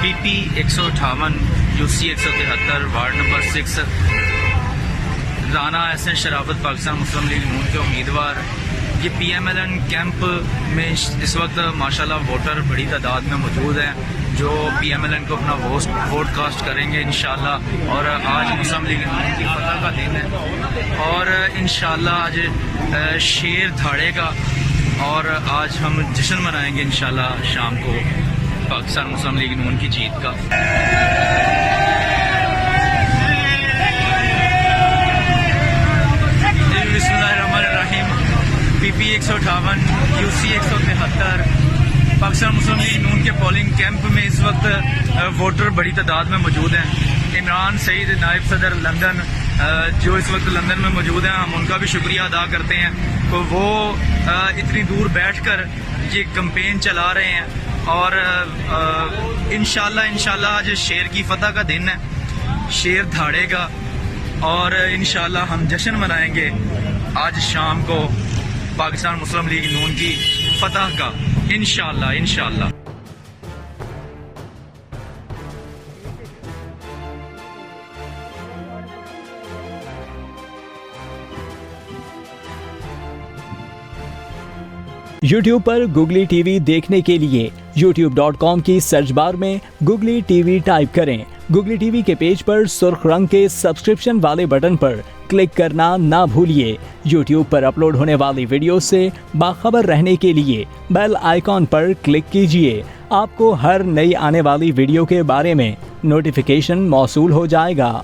PP 158 UC 173 ward number 6 Rana Ehsan Sharafat Pakistan मुस्लिम league नून के उम्मीदवार ये PMLN कैंप में इस वक्त माशाल्लाह वोटर बड़ी तादाद में मौजूद हैं जो PMLN को अपना वोट कास्ट करेंगे इंशाल्लाह। और आज मुस्लिम लीग नून की फतह का दिन है और इंशाल्लाह आज शेर धाड़ेगा और आज हम जश्न मनाएंगे इंशाल्लाह शाम को पाकिस्तान मुस्लिम लीग नून की जीत का। बिस्मिल्लाहिर्रहमानिर्रहीम। PP 158 UC 173 पाकिस्तान मुस्लिम लीग नून के पोलिंग कैंप में इस वक्त वोटर बड़ी तादाद में मौजूद हैं। इमरान सईद नायब सदर लंदन जो इस वक्त लंदन में मौजूद हैं, हम उनका भी शुक्रिया अदा करते हैं तो वो इतनी दूर बैठकर ये कैंपेन चला रहे हैं और इंशाल्लाह आज शेर की फतह का दिन है, शेर धाड़ेगा और इंशाल्लाह हम जश्न मनाएंगे आज शाम को पाकिस्तान मुस्लिम लीग नून की फतह का इंशाल्लाह। YouTube पर गुगली टीवी देखने के लिए youtube.com की सर्च बार में गुगली टीवी टाइप करें। गुगली टीवी के पेज पर सुर्ख रंग के सब्सक्रिप्शन वाले बटन पर क्लिक करना ना भूलिए। YouTube पर अपलोड होने वाली वीडियो से बाखबर रहने के लिए बेल आइकॉन पर क्लिक कीजिए। आपको हर नई आने वाली वीडियो के बारे में नोटिफिकेशन मौसूल हो जाएगा।